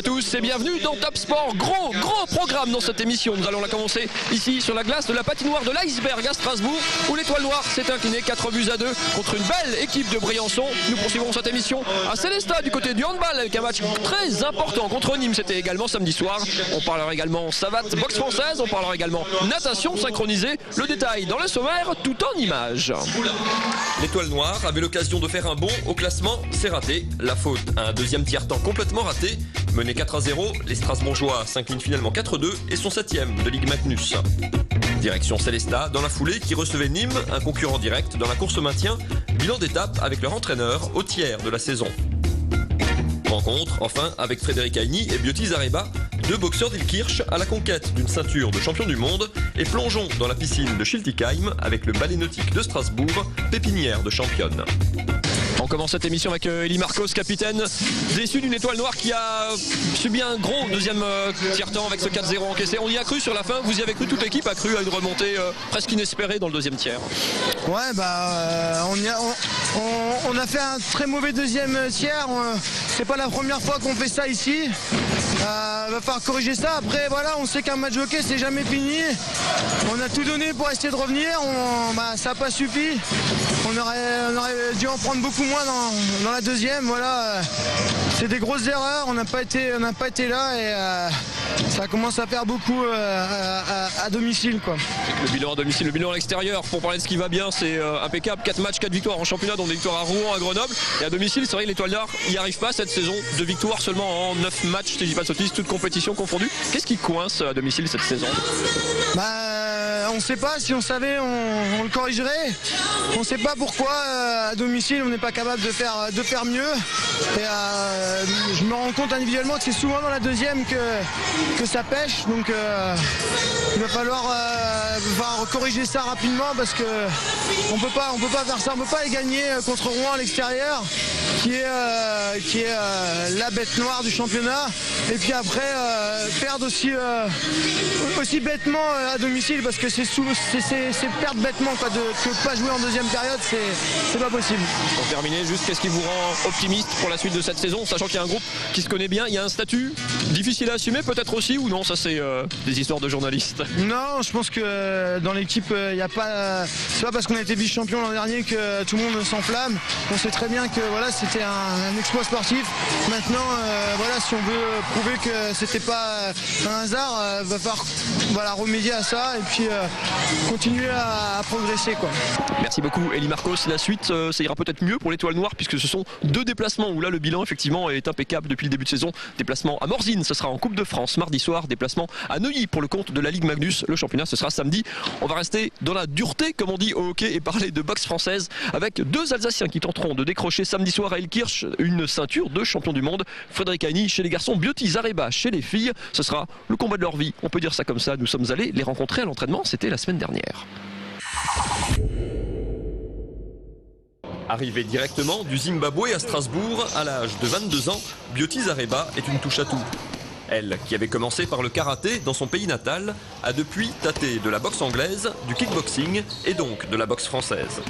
à tous et bienvenue dans Top Sport. Gros programme dans cette émission. Nous allons la commencer ici sur la glace de la patinoire de l'Iceberg à Strasbourg où l'Étoile Noire s'est inclinée 4-2 contre une belle équipe de Briançon. Nous poursuivrons cette émission à Célestat du côté du handball avec un match très important contre Nîmes. C'était également samedi soir. On parlera également savate boxe française. On parlera également natation synchronisée. Le détail dans le sommaire tout en images. L'Étoile Noire avait l'occasion de faire un bond au classement, c'est raté. La faute à un deuxième tiers-temps complètement raté. Mené 4-0, les Strasbourgeois s'inclinent finalement 4-2 et sont 7e de Ligue Magnus. Direction Célestat dans la foulée qui recevait Nîmes, un concurrent direct dans la course au maintien. Bilan d'étape avec leur entraîneur au tiers de la saison. Rencontre enfin avec Frédéric Hayni et Biotis Zareba, deux boxeurs d'Ilkirch à la conquête d'une ceinture de champion du monde, et plongeons dans la piscine de Schiltigheim avec le ballet nautique de Strasbourg, pépinière de championne. On commence cette émission avec Eli Marcos, capitaine, déçu d'une Étoile Noire qui a subi un gros deuxième tiers-temps avec ce 4-0 encaissé. On y a cru sur la fin, vous y avez cru, toute l'équipe a cru à une remontée presque inespérée dans le deuxième tiers. Ouais, on a fait un très mauvais deuxième tiers. C'est pas la première fois qu'on fait ça ici. Va falloir corriger ça. Après, voilà, on sait qu'un match de hockey, c'est jamais fini. On a tout donné pour essayer de revenir. Ça n'a pas suffi. On aurait dû en prendre beaucoup moins dans la deuxième. Voilà, c'est des grosses erreurs. On n'a pas été là et ça commence à faire beaucoup à domicile, quoi. Le bilan à domicile, le bilan à l'extérieur, pour parler de ce qui va bien, c'est impeccable. 4 matchs, 4 victoires en championnat, dont des victoires à Rouen, à Grenoble. Et à domicile, c'est vrai que l'Étoile Noire n'y arrive pas cette saison. 2 victoires seulement en 9 matchs, si je dis pas de sottises, toutes compétitions confondues. Qu'est-ce qui coince à domicile cette saison? On ne sait pas. Si on savait, on le corrigerait. On ne sait pas pourquoi à domicile on n'est pas capable de faire mieux. Et je me rends compte individuellement que c'est souvent dans la deuxième que ça pêche. Donc il va falloir corriger ça rapidement parce que on peut pas faire ça. On peut pas les gagner contre Rouen à l'extérieur, qui est la bête noire du championnat. Et puis après perdre aussi bêtement à domicile parce que c'est perdre bêtement quoi, que pas jouer en deuxième période, c'est pas possible. Pour terminer, juste qu'est-ce qui vous rend optimiste pour la suite de cette saison, sachant qu'il y a un groupe qui se connaît bien, il y a un statut difficile à assumer peut-être aussi, ou non, ça c'est des histoires de journalistes? Non, je pense que dans l'équipe, il n'y a pas. C'est pas parce qu'on a été vice-champion l'an dernier que tout le monde s'enflamme. On sait très bien que voilà, c'était un exploit sportif. Maintenant, voilà, si on veut prouver que c'était pas un hasard, va falloir remédier à ça et puis continuer à progresser, quoi. Merci beaucoup Eli Marcos. La suite, ça ira peut-être mieux pour l'Étoile Noire puisque ce sont 2 déplacements où là le bilan effectivement est impeccable depuis le début de saison. Déplacement à Morzine, ce sera en Coupe de France mardi soir. Déplacement à Neuilly pour le compte de la Ligue Magnus. Le championnat, ce sera samedi. On va rester dans la dureté comme on dit au hockey et parler de boxe française avec 2 Alsaciens qui tenteront de décrocher samedi soir à Ilkirch une ceinture de champion du monde. Frédéric Hayni chez les garçons, Biotis Zareba chez les filles. Ce sera le combat de leur vie. On peut dire ça comme ça. Nous sommes allés les rencontrer à l'entraînement. C'était la semaine dernière. Arrivé directement du Zimbabwe à Strasbourg, à l'âge de 22 ans, Biotis Zareba est une touche à tout. Elle, qui avait commencé par le karaté dans son pays natal, a depuis tâté de la boxe anglaise, du kickboxing et donc de la boxe française.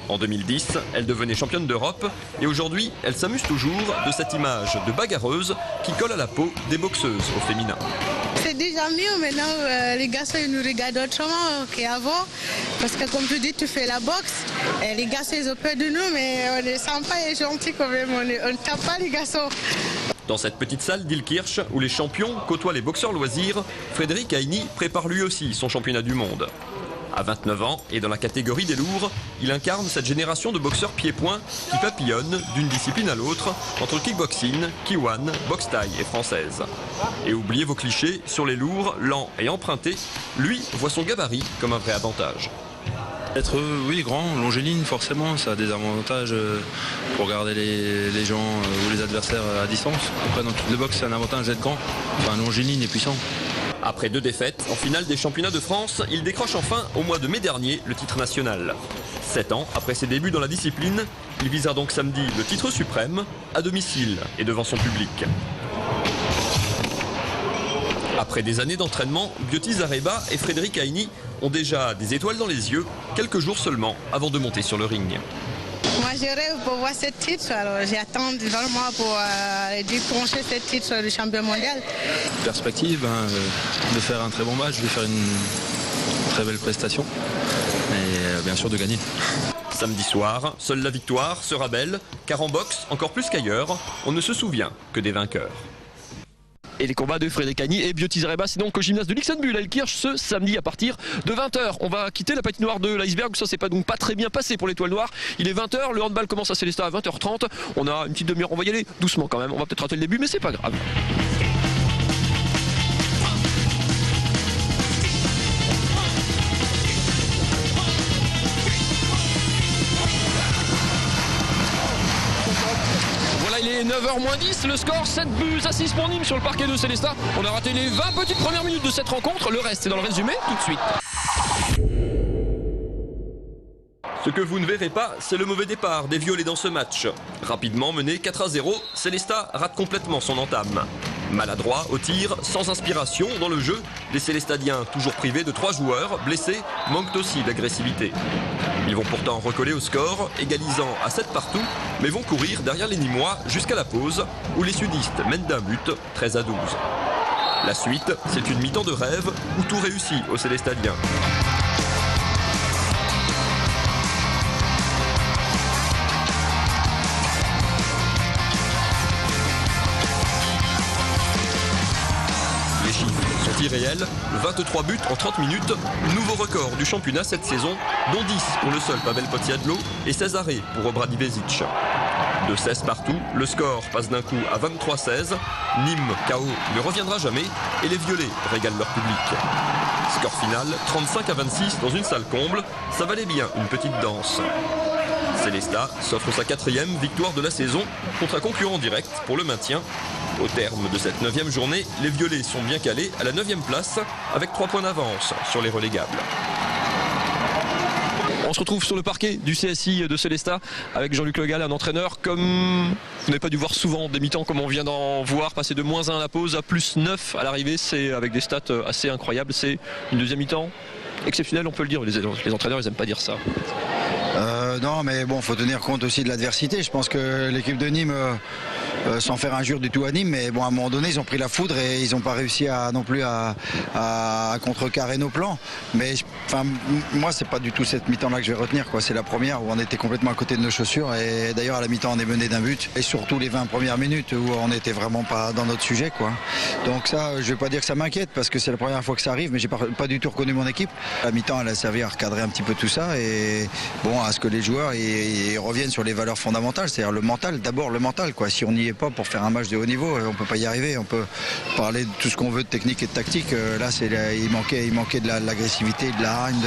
En 2010, elle devenait championne d'Europe et aujourd'hui, elle s'amuse toujours de cette image de bagarreuse qui colle à la peau des boxeuses au féminin. C'est déjà mieux maintenant, les garçons ils nous regardent autrement qu'avant parce que comme tu dis, tu fais la boxe et les garçons ils ont peur de nous mais on est sympa et gentil quand même, on ne tape pas les garçons. Dans cette petite salle d'Ilkirch où les champions côtoient les boxeurs loisirs, Frédéric Hayni prépare lui aussi son championnat du monde. À 29 ans et dans la catégorie des lourds, il incarne cette génération de boxeurs pieds-poings qui papillonnent d'une discipline à l'autre entre kickboxing, kiwan, boxe thaï et française. Et oubliez vos clichés sur les lourds, lents et empruntés, lui voit son gabarit comme un vrai avantage. Être grand, longiligne forcément, ça a des avantages pour garder les gens ou les adversaires à distance. Après dans le truc de boxe c'est un avantage d'être grand, enfin longiligne et puissant. Après 2 défaites, en finale des championnats de France, il décroche enfin, au mois de mai dernier, le titre national. 7 ans après ses débuts dans la discipline, il visera donc samedi le titre suprême, à domicile et devant son public. Après des années d'entraînement, Biotis Zareba et Frédéric Hayni ont déjà des étoiles dans les yeux, quelques jours seulement avant de monter sur le ring. Moi, je rêve pour voir ce titre. Alors, j'attends vraiment pour décrocher ce titre de champion mondial. Perspective, de faire un très bon match, de faire une très belle prestation et bien sûr de gagner. Samedi soir, seule la victoire sera belle, car en boxe, encore plus qu'ailleurs, on ne se souvient que des vainqueurs. Et les combats de Frédéric Agny et Biotis Reba, c'est donc au gymnase de Luxembourg à Elkirch ce samedi à partir de 20h. On va quitter la patinoire de l'Iceberg, ça c'est donc pas très bien passé pour l'Étoile Noire. Il est 20h, le handball commence à Sélestat à 20h30. On a une petite demi-heure, on va y aller doucement quand même. On va peut-être rater le début, mais c'est pas grave. Il est 9h-10, le score 7-6 pour Nîmes sur le parquet de Sélestat. On a raté les 20 petites premières minutes de cette rencontre, le reste est dans le résumé tout de suite. Ce que vous ne verrez pas, c'est le mauvais départ des Violets dans ce match. Rapidement mené 4-0, Sélestat rate complètement son entame. Maladroit au tir, sans inspiration dans le jeu, les Célestadiens, toujours privés de 3 joueurs, blessés, manquent aussi d'agressivité. Ils vont pourtant recoller au score, égalisant à 7 partout, mais vont courir derrière les Nîmois jusqu'à la pause, où les sudistes mènent d'un but, 13-12. La suite, c'est une mi-temps de rêve, où tout réussit aux Célestadiens. Irréel, 23 buts en 30 minutes, nouveau record du championnat cette saison, dont 10 pour le seul Pavel Podsiadlo et 16 arrêts pour Obrad Ivezic. De 16 partout, le score passe d'un coup à 23-16, Nîmes KO ne reviendra jamais et les Violets régalent leur public. Score final 35-26 dans une salle comble, ça valait bien une petite danse. Sélestat s'offre sa 4e victoire de la saison contre un concurrent direct pour le maintien. Au terme de cette 9e journée, les Violets sont bien calés à la 9e place avec 3 points d'avance sur les relégables. On se retrouve sur le parquet du CSI de Sélestat avec Jean-Luc Le Gall, un entraîneur comme vous n'avez pas dû voir souvent des mi-temps comme on vient d'en voir, passer de -1 à la pause à +9 à l'arrivée, c'est avec des stats assez incroyables, c'est une deuxième mi-temps exceptionnelle, on peut le dire, les entraîneurs ils n'aiment pas dire ça. Non, mais bon, faut tenir compte aussi de l'adversité. Je pense que l'équipe de Nîmes, sans faire injure du tout à Nîmes, mais bon, à un moment donné, ils ont pris la foudre et ils n'ont pas réussi non plus à contrecarrer nos plans. Mais moi, c'est pas du tout cette mi-temps-là que je vais retenir, quoi. C'est la première où on était complètement à côté de nos chaussures. Et d'ailleurs, à la mi-temps, on est mené d'un but. Et surtout les 20 premières minutes où on n'était vraiment pas dans notre sujet, quoi. Donc ça, je vais pas dire que ça m'inquiète parce que c'est la première fois que ça arrive, mais j'ai pas du tout reconnu mon équipe. La mi-temps, elle a servi à recadrer un petit peu tout ça et bon, à ce que les joueurs ils reviennent sur les valeurs fondamentales, c'est-à-dire le mental, d'abord le mental, quoi. Si on n'y est pas pour faire un match de haut niveau, on peut pas y arriver. On peut parler de tout ce qu'on veut de technique et de tactique. Là, il manquait de l'agressivité, de la hargne,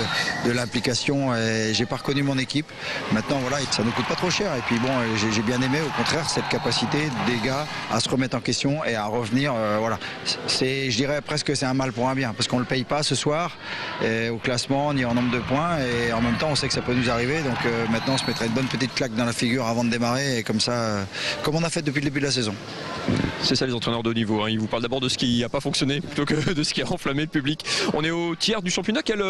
de l'implication. Et j'ai pas reconnu mon équipe. Maintenant, voilà, ça nous coûte pas trop cher. Et puis bon, j'ai bien aimé, au contraire, cette capacité des gars à se remettre en question et à revenir. Voilà, je dirais presque c'est un mal pour un bien, parce qu'on le paye pas ce soir au classement ni en nombre de points. Et en même temps, on sait que ça peut nous arriver. Donc maintenant, on se mettrait une bonne petite claque dans la figure avant de démarrer. Et comme ça, comme on a fait depuis le début de la saison. C'est ça les entraîneurs de haut niveau, hein. Ils vous parlent d'abord de ce qui n'a pas fonctionné plutôt que de ce qui a enflammé le public. On est au tiers du championnat. Quel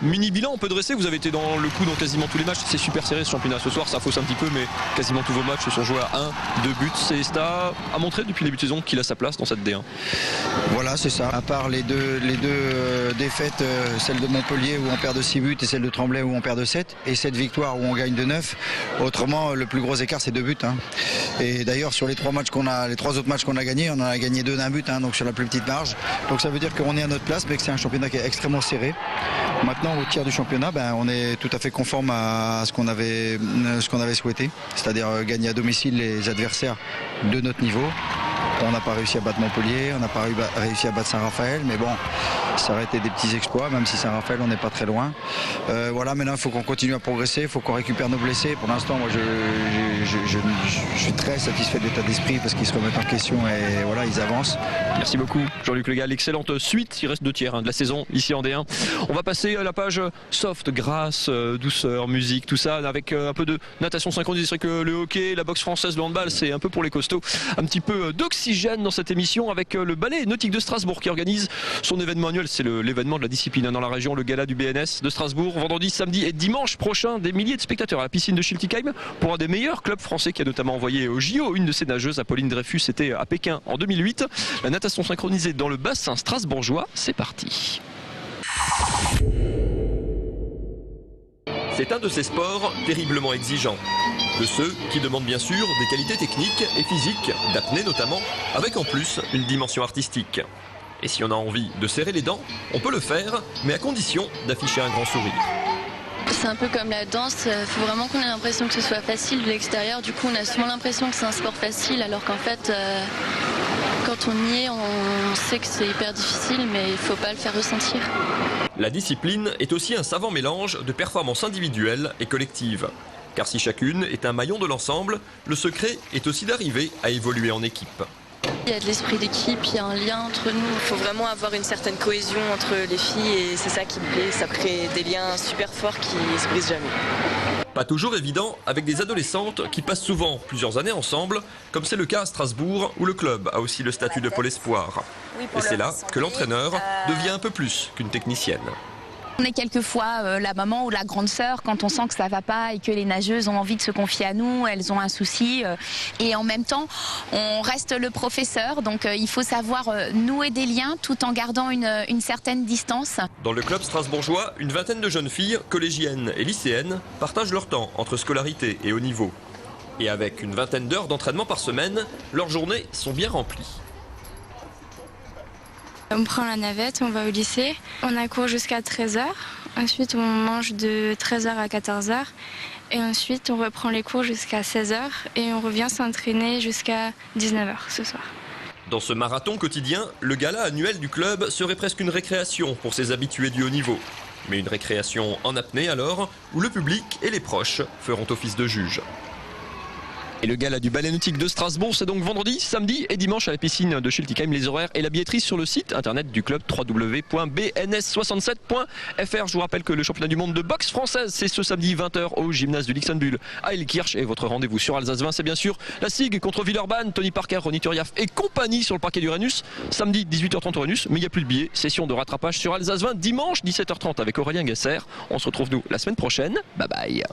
mini bilan on peut dresser? Vous avez été dans le coup dans quasiment tous les matchs. C'est super serré ce championnat ce soir, ça fausse un petit peu, mais quasiment tous vos matchs se sont joués à 1, 2 buts. Sélestat a montré depuis le début de saison qu'il a sa place dans cette D1. Voilà, c'est ça. À part les deux défaites, celle de Montpellier où on perd de 6 buts et celle de Tremblay où on perd de 7, et cette victoire où on gagne de 9. Autrement, le plus gros écart, c'est 2 buts. Hein. Et d'ailleurs, sur les 3 autres matchs qu'on a gagnés, on en a gagné 2 d'un but, hein, donc sur la plus petite marge. Donc ça veut dire qu'on est à notre place, mais que c'est un championnat qui est extrêmement serré. Maintenant, au tiers du championnat, on est tout à fait conforme à ce qu'on avait souhaité, c'est-à-dire gagner à domicile les adversaires de notre niveau. On n'a pas réussi à battre Montpellier, on n'a pas réussi à battre Saint-Raphaël, mais bon, ça aurait été des petits exploits, même si Saint-Raphaël, on n'est pas très loin. Voilà, maintenant, il faut qu'on continue à progresser, il faut qu'on récupère nos blessés. Pour l'instant, moi, je suis très satisfait de l'état d'esprit parce qu'ils se remettent en question et voilà, ils avancent. Merci beaucoup, Jean-Luc Le Gall. Excellente suite, il reste 2 tiers de la saison ici en D1. On va passer à la page soft, grâce, douceur, musique, tout ça, avec un peu de natation synchronisée. C'est vrai que le hockey, la boxe française, le handball, c'est un peu pour les costauds. Un petit peu d'oxygène dans cette émission avec le ballet nautique de Strasbourg qui organise son événement annuel. c'est l'événement de la discipline dans la région, le gala du BNS de Strasbourg. Vendredi, samedi et dimanche prochain, des milliers de spectateurs à la piscine de Schiltigheim pour un des meilleurs clubs français qui a notamment envoyé au JO une de ses nageuses, Apolline Dreyfus, c'était à Pékin en 2008. La natation synchronisée dans le bassin strasbourgeois, c'est parti. C'est un de ces sports terriblement exigeants. De ceux qui demandent bien sûr des qualités techniques et physiques, d'apnée notamment, avec en plus une dimension artistique. Et si on a envie de serrer les dents, on peut le faire, mais à condition d'afficher un grand sourire. C'est un peu comme la danse, il faut vraiment qu'on ait l'impression que ce soit facile de l'extérieur. Du coup, on a souvent l'impression que c'est un sport facile, alors qu'en fait, quand on y est, on sait que c'est hyper difficile, mais il ne faut pas le faire ressentir. La discipline est aussi un savant mélange de performances individuelles et collectives. Car si chacune est un maillon de l'ensemble, le secret est aussi d'arriver à évoluer en équipe. Il y a de l'esprit d'équipe, il y a un lien entre nous. Il faut vraiment avoir une certaine cohésion entre les filles et c'est ça qui me plaît. Ça crée des liens super forts qui ne se brisent jamais. Pas toujours évident avec des adolescentes qui passent souvent plusieurs années ensemble, comme c'est le cas à Strasbourg où le club a aussi le statut de pôle espoir. Et c'est là que l'entraîneur devient un peu plus qu'une technicienne. On est quelquefois la maman ou la grande sœur quand on sent que ça va pas et que les nageuses ont envie de se confier à nous, elles ont un souci. Et en même temps, on reste le professeur, donc il faut savoir nouer des liens tout en gardant une certaine distance. Dans le club strasbourgeois, une vingtaine de jeunes filles, collégiennes et lycéennes, partagent leur temps entre scolarité et haut niveau. Et avec une vingtaine d'heures d'entraînement par semaine, leurs journées sont bien remplies. On prend la navette, on va au lycée, on a cours jusqu'à 13h, ensuite on mange de 13h à 14h et ensuite on reprend les cours jusqu'à 16h et on revient s'entraîner jusqu'à 19h ce soir. Dans ce marathon quotidien, le gala annuel du club serait presque une récréation pour ses habitués du haut niveau. Mais une récréation en apnée alors, où le public et les proches feront office de juge. Et le gala du ballet nautique de Strasbourg, c'est donc vendredi, samedi et dimanche à la piscine de Schiltigheim. Les horaires et la billetterie sur le site internet du club www.bns67.fr. Je vous rappelle que le championnat du monde de boxe française, c'est ce samedi 20h au gymnase du Luxembourg à Elkirch. Et votre rendez-vous sur Alsace 20, c'est bien sûr la SIG contre Villeurbanne, Tony Parker, Ronny Turiaf et compagnie sur le parquet d'Uranus. Samedi 18h30 Uranus, mais il n'y a plus de billets. Session de rattrapage sur Alsace 20, dimanche 17h30 avec Aurélien Gasser. On se retrouve nous la semaine prochaine. Bye bye.